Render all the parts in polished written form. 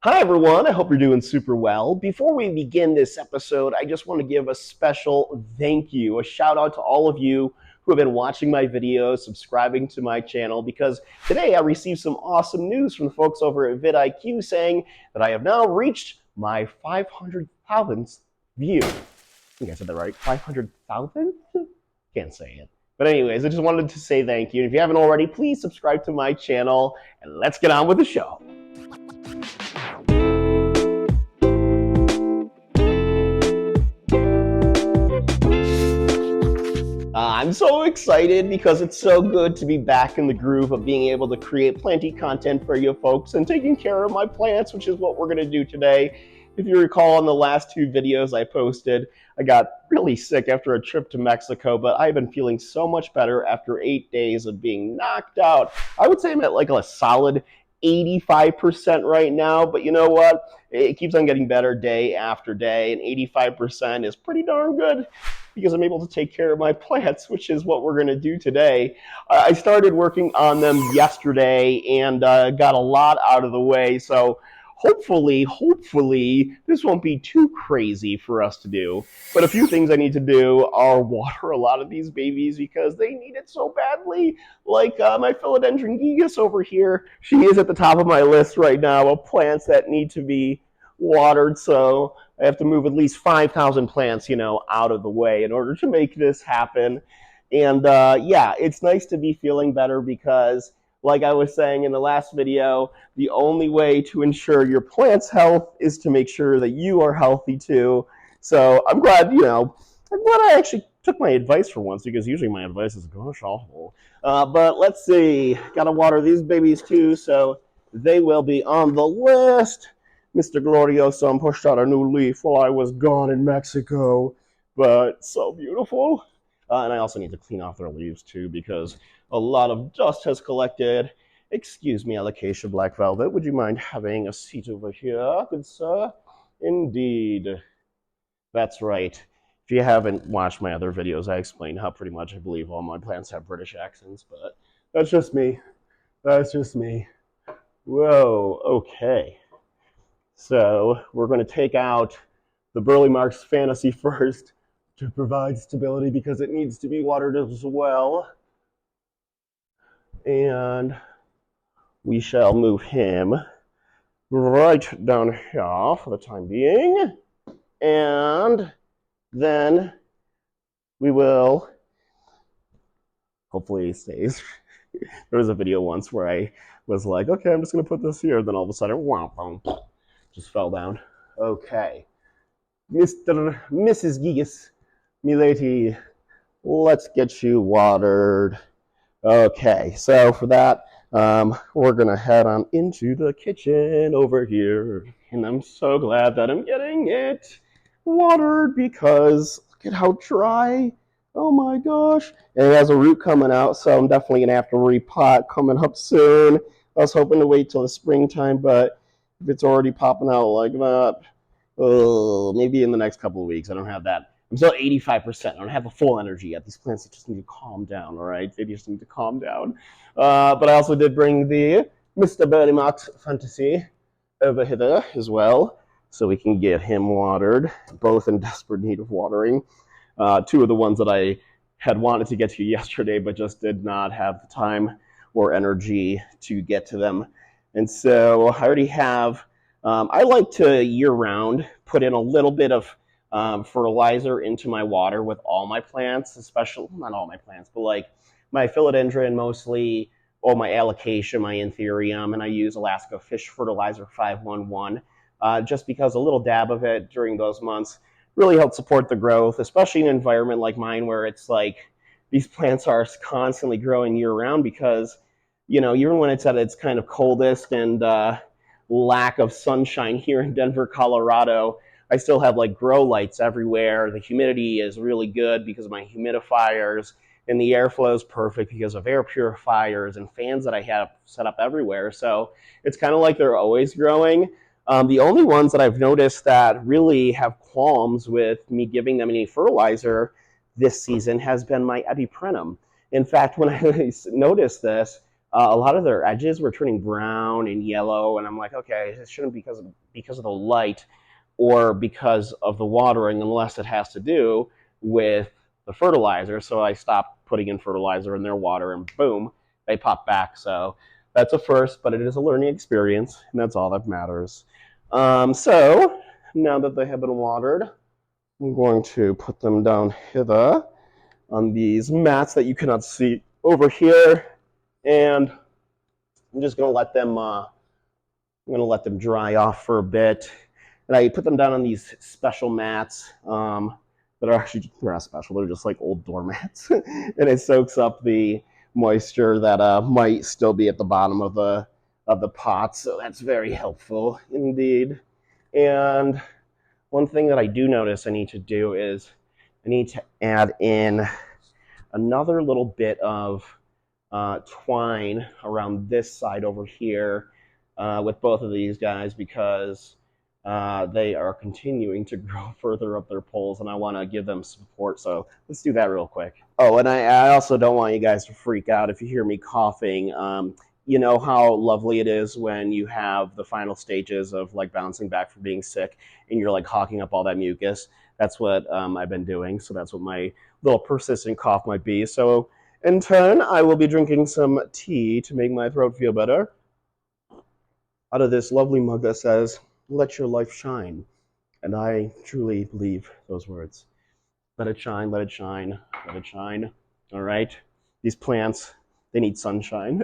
Hi, everyone. I hope you're doing super well. Before we begin this episode, I just want to give a special thank you, a shout out to all of you who have been watching my videos, subscribing to my channel, because today I received some awesome news from the folks over at vidIQ saying that I have now reached my 500,000th view. I think I said that right. 500,000th? Can't say it. But anyways, I just wanted to say thank you. If you haven't already, please subscribe to my channel, and let's get on with the show. I'm so excited because it's so good to be back in the groove of being able to create plenty content for you folks and taking care of my plants, which is what we're going to do today. If you recall, in the last two videos I posted, I got really sick after a trip to Mexico, but I've been feeling so much better after 8 days of being knocked out. I would say I'm at like a solid 85% right now, but you know what? It keeps on getting better day after day, and 85% is pretty darn good because I'm able to take care of my plants, which is what we're going to do today. I started working on them yesterday and got a lot out of the way, so hopefully, this won't be too crazy for us to do. But a few things I need to do are water a lot of these babies because they need it so badly. Like my philodendron gigas over here, she is at the top of my list right now of plants that need to be watered, so I have to move at least 5,000 plants, out of the way in order to make this happen. And yeah, it's nice to be feeling better because, like I was saying in the last video, the only way to ensure your plant's health is to make sure that you are healthy too. So I'm glad, I actually took my advice for once, because usually my advice is gosh awful. But let's see, gotta water these babies too, so they will be on the list. Mr. Glorioso pushed out a new leaf while I was gone in Mexico, but so beautiful. And I also need to clean off their leaves too, because a lot of dust has collected. Excuse me, Alocasia Black Velvet, would you mind having a seat over here, good sir? Indeed. That's right. If you haven't watched my other videos, I explain how pretty much I believe all my plants have British accents, but that's just me. That's just me. Whoa, okay. So we're going to take out the Burley Marks Fantasy first to provide stability because it needs to be watered as well. And we shall move him right down here for the time being. And then we will, hopefully he stays. There was a video once where I was like, okay, I'm just going to put this here. Then all of a sudden, whomp, just fell down. Okay. Mrs. Gigas, milady, let's get you watered. Okay, so for that, we're going to head on into the kitchen over here. And I'm so glad that I'm getting it watered because look at how dry. Oh my gosh. And it has a root coming out, so I'm definitely going to have to repot coming up soon. I was hoping to wait till the springtime, but if it's already popping out like that, maybe in the next couple of weeks. I don't have that. I'm still at 85%. I don't have the full energy yet. These plants just need to calm down, all right? They just need to calm down. But I also did bring the Mr. Burley Marks Fantasy over hither as well, so we can get him watered, both in desperate need of watering. Two of the ones that I had wanted to get to yesterday, but just did not have the time or energy to get to them. And so I already have, I like to year-round put in a little bit of fertilizer into my water with all my plants, especially, not all my plants, but like my philodendron mostly, or my alocasia, my anthurium, and I use Alaska Fish Fertilizer 511, just because a little dab of it during those months really helps support the growth, especially in an environment like mine where it's like these plants are constantly growing year-round because, even when it's at its kind of coldest and lack of sunshine here in Denver, Colorado, I still have like grow lights everywhere. The humidity is really good because of my humidifiers, and the airflow is perfect because of air purifiers and fans that I have set up everywhere. So it's kind of like they're always growing. The only ones that I've noticed that really have qualms with me giving them any fertilizer this season has been my epiprenum. In fact, when I noticed this, a lot of their edges were turning brown and yellow, and I'm like, okay, this shouldn't be because of the light or because of the watering, unless it has to do with the fertilizer. So I stopped putting in fertilizer in their water, and boom, they pop back. So that's a first, but it is a learning experience, and that's all that matters. So now that they have been watered, I'm going to put them down hither on these mats that you cannot see over here, and I'm just going to let them dry off for a bit. And I put them down on these special mats that are actually, they're not special, they're just like old doormats. And it soaks up the moisture that might still be at the bottom of the pot. So that's very helpful indeed. And one thing that I do notice I need to do is I need to add in another little bit of twine around this side over here with both of these guys, because they are continuing to grow further up their poles, and I want to give them support. So let's do that real quick. Oh, and I also don't want you guys to freak out if you hear me coughing. You know how lovely it is when you have the final stages of like bouncing back from being sick and you're like hawking up all that mucus. That's what I've been doing. So that's what my little persistent cough might be. So in turn, I will be drinking some tea to make my throat feel better out of this lovely mug that says, "Let your life shine." And I truly believe those words. Let it shine, let it shine, let it shine. All right? These plants, they need sunshine.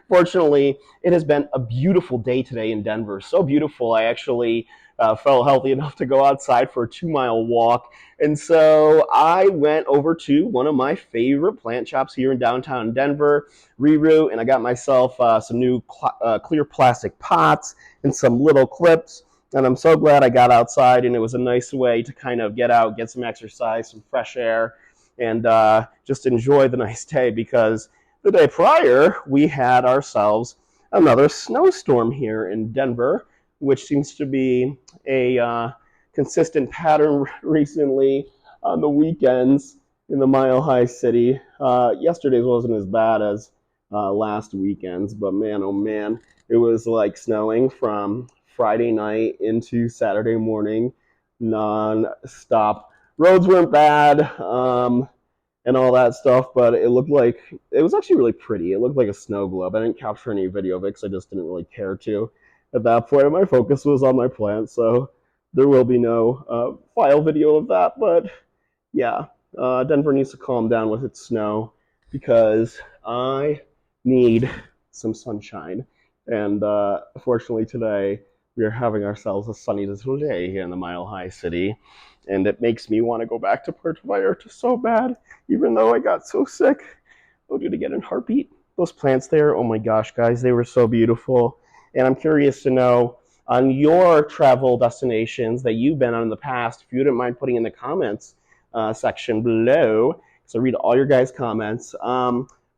Fortunately, it has been a beautiful day today in Denver. So beautiful, I actually felt healthy enough to go outside for a 2-mile walk. And so I went over to one of my favorite plant shops here in downtown Denver, Reroot, and I got myself some new clear plastic pots and some little clips. And I'm so glad I got outside, and it was a nice way to kind of get out, get some exercise, some fresh air, and just enjoy the nice day, because the day prior, we had ourselves another snowstorm here in Denver, which seems to be a consistent pattern recently on the weekends in the Mile High City. Yesterday's wasn't as bad as last weekend's, but man, oh man, it was like snowing from Friday night into Saturday morning, non-stop. Roads weren't bad, and all that stuff, but it looked like it was actually really pretty. It looked like a snow globe. I didn't capture any video of it because I just didn't really care to. At that point, my focus was on my plants, so there will be no file video of that. But yeah, Denver needs to calm down with its snow, because I need some sunshine. And fortunately today, we are having ourselves a sunny little day here in the Mile High City. And it makes me want to go back to Puerto Vallarta so bad, even though I got so sick. Oh, did I get a heartbeat? Those plants there, oh my gosh, guys, they were so beautiful. And I'm curious to know, on your travel destinations that you've been on in the past, if you wouldn't mind putting in the comments section below, so read all your guys' comments.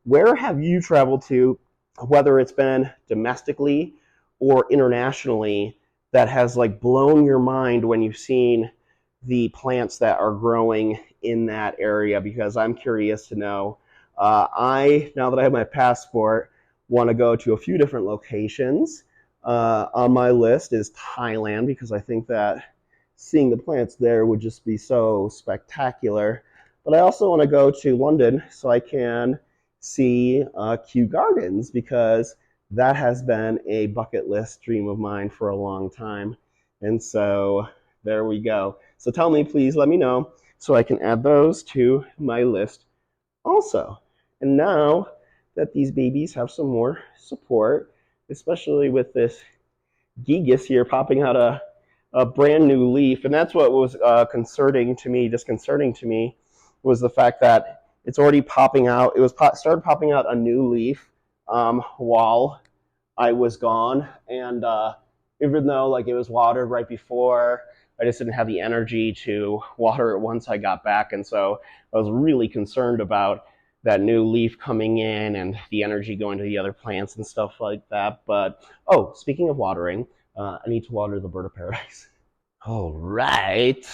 Where have you traveled to, whether it's been domestically or internationally, that has like blown your mind when you've seen the plants that are growing in that area? Because I'm curious to know. Now that I have my passport, want to go to a few different locations. On my list is Thailand, because I think that seeing the plants there would just be so spectacular. But I also want to go to London so I can see Kew Gardens, because that has been a bucket list dream of mine for a long time. And so there we go. So tell me, please let me know so I can add those to my list also. And now that these babies have some more support, especially with this gigas here popping out a brand new leaf, and that's what was disconcerting to me, was the fact that it's already popping out. It was started popping out a new leaf while I was gone, and even though like it was watered right before, I just didn't have the energy to water it once I got back, and so I was really concerned about that new leaf coming in and the energy going to the other plants and stuff like that. But oh, speaking of watering, I need to water the bird of paradise. All right.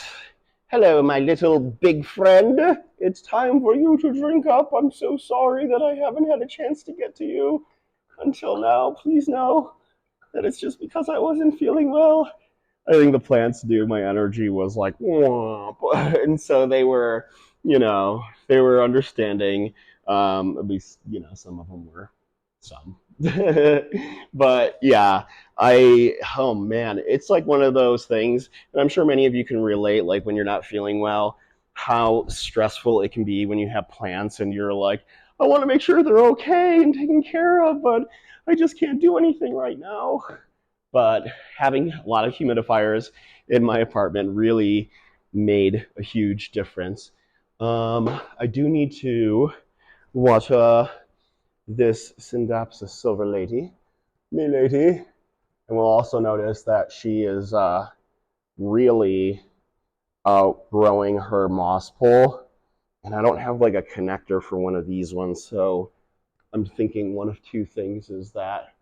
Hello, my little big friend. It's time for you to drink up. I'm so sorry that I haven't had a chance to get to you until now. Please know that it's just because I wasn't feeling well. I think the plants knew my energy was like, womp. And so they were understanding. At least, some of them were. Some. But yeah, oh man, it's like one of those things, and I'm sure many of you can relate, like when you're not feeling well, how stressful it can be when you have plants and you're like, I want to make sure they're okay and taken care of, but I just can't do anything right now. But having a lot of humidifiers in my apartment really made a huge difference. I do need to watch this Syndapsis silver lady, me lady, and we'll also notice that she is really outgrowing her moss pole, and I don't have like a connector for one of these ones, so I'm thinking one of two things is that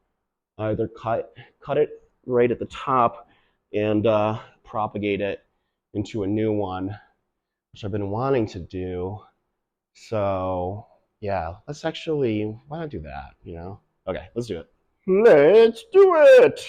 either cut it right at the top and propagate it into a new one, which I've been wanting to do. So yeah, why not do that? Okay, let's do it. Let's do it.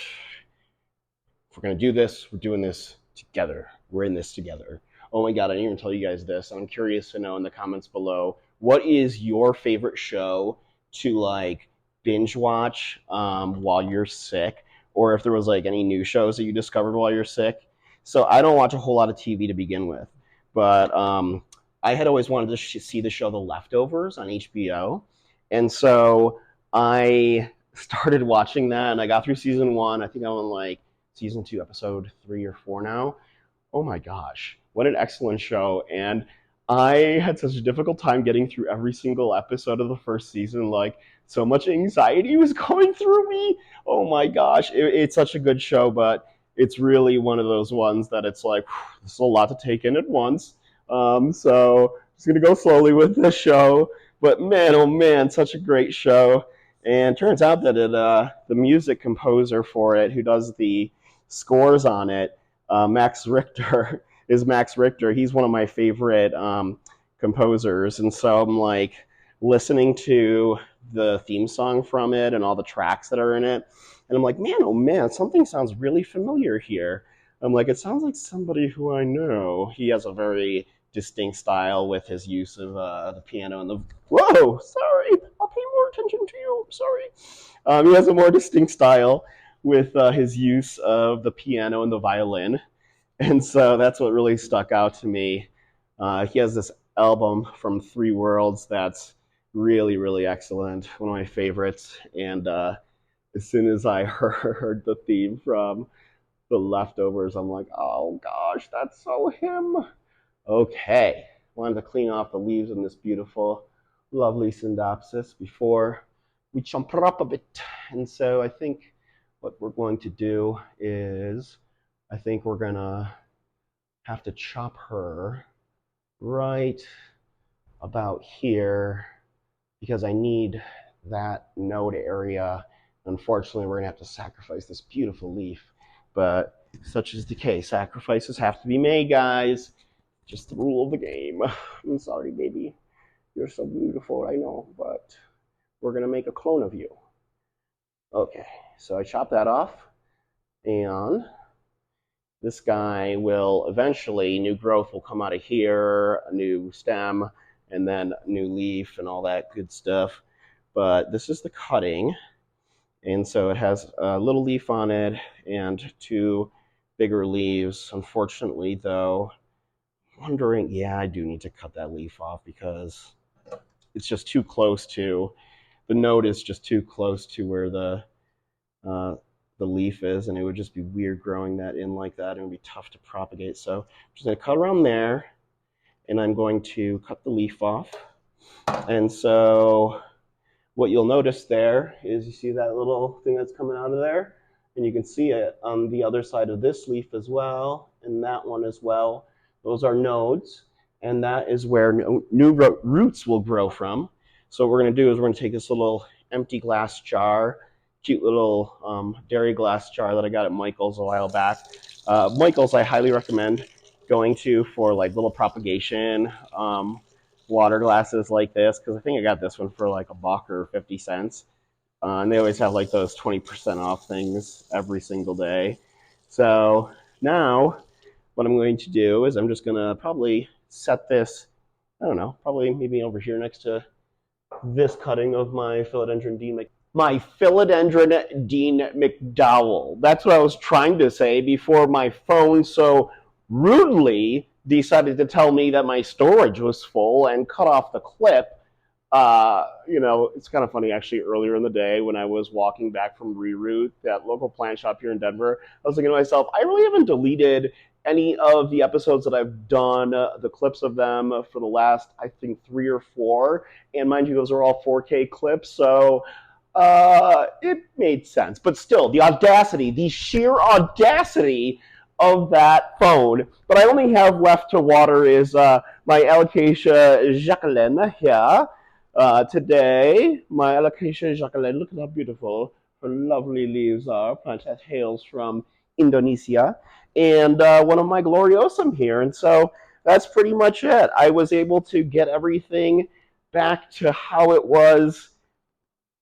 If we're gonna do this, we're doing this together. We're in this together. Oh my god, I didn't even tell you guys this. I'm curious to know in the comments below, what is your favorite show to like binge watch while you're sick, or if there was like any new shows that you discovered while you're sick. So I don't watch a whole lot of TV to begin with, but I had always wanted to see the show The Leftovers on HBO, and so I started watching that, and I got through season one. I think I'm on like season two, episode 3 or 4 now. Oh my gosh, what an excellent show. And I had such a difficult time getting through every single episode of the first season. Like, so much anxiety was going through me. Oh my gosh, it's such a good show, but it's really one of those ones that it's like, this is a lot to take in at once. So I'm just going to go slowly with this show. But man, oh man, such a great show. And turns out that the music composer for it, who does the scores on it, Max Richter is Max Richter. He's one of my favorite composers, and so I'm like listening to the theme song from it and all the tracks that are in it, and I'm like, man, oh man, something sounds really familiar here. I'm like, it sounds like somebody who I know. He has a very distinct style with his use of the piano and the. Whoa, sorry, I'll pay more attention to you. I'm sorry. He has a more distinct style with his use of the piano and the violin. And so that's what really stuck out to me. He has this album from Three Worlds that's really, really excellent, one of my favorites. And as soon as I heard the theme from The Leftovers, I'm like, oh gosh, that's so him. Okay, wanted to clean off the leaves in this beautiful, lovely Syndapsis before we chomp her up a bit. And so I think what we're going to do is, I think we're gonna have to chop her right about here because I need that node area. Unfortunately, we're gonna have to sacrifice this beautiful leaf, but such is the case. Sacrifices have to be made, guys. Just the rule of the game. I'm sorry, baby. You're so beautiful, I know, but we're gonna make a clone of you. Okay, so I chop that off, and this guy will eventually, new growth will come out of here, a new stem, and then a new leaf and all that good stuff. But this is the cutting, and so it has a little leaf on it and two bigger leaves. Unfortunately, though, I'm wondering, yeah, I do need to cut that leaf off because it's just too close to, the node is just too close to where uh, the leaf is, and it would just be weird growing that in like that, and it would be tough to propagate. So I'm just going to cut around there, and I'm going to cut the leaf off. And so what you'll notice there is you see that little thing that's coming out of there, and you can see it on the other side of this leaf as well, and that one as well. Those are nodes, and that is where new roots will grow from. So what we're going to do is we're going to take this little empty glass jar, cute little dairy glass jar that I got at Michael's a while back. Michael's I highly recommend going to for like little propagation water glasses like this, because I think I got this one for like $1 or 50 cents. And they always have like those 20% off things every single day. So now what I'm going to do is I'm just going to probably set this, I don't know, probably maybe over here next to this cutting of my philodendron Dean McDowell. That's what I was trying to say before my phone so rudely decided to tell me that my storage was full and cut off the clip. It's kind of funny actually. Earlier in the day, when I was walking back from Reroute, that local plant shop here in Denver, I was thinking to myself, I really haven't deleted any of the episodes that I've done, the clips of them for the last, I think, 3 or 4. And mind you, those are all 4K clips, so it made sense. But still, the audacity, the sheer audacity of that phone. But I only have left to water is my Alocasia Jacqueline here. Today, my Alocasia Jacqueline, look at how beautiful her lovely leaves are. Plant that hails from Indonesia. And one of my Gloriosum here. And so that's pretty much it. I was able to get everything back to how it was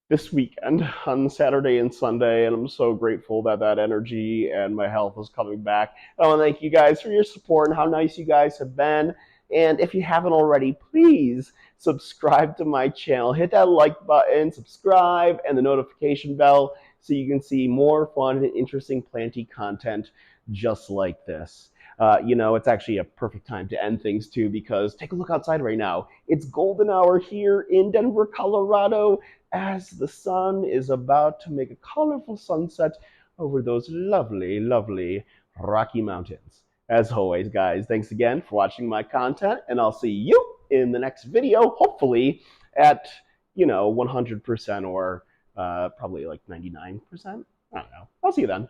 this weekend on Saturday and Sunday, and I'm so grateful that that energy and my health is coming back. I want to thank you guys for your support and how nice you guys have been. And if you haven't already, please subscribe to my channel. Hit that like button, subscribe, and the notification bell so you can see more fun and interesting planty content just like this. It's actually a perfect time to end things too, because take a look outside right now. It's golden hour here in Denver, Colorado, as the sun is about to make a colorful sunset over those lovely, lovely Rocky Mountains. As always, guys, thanks again for watching my content, and I'll see you in the next video, hopefully at, 100% or probably like 99%. I don't know. I'll see you then.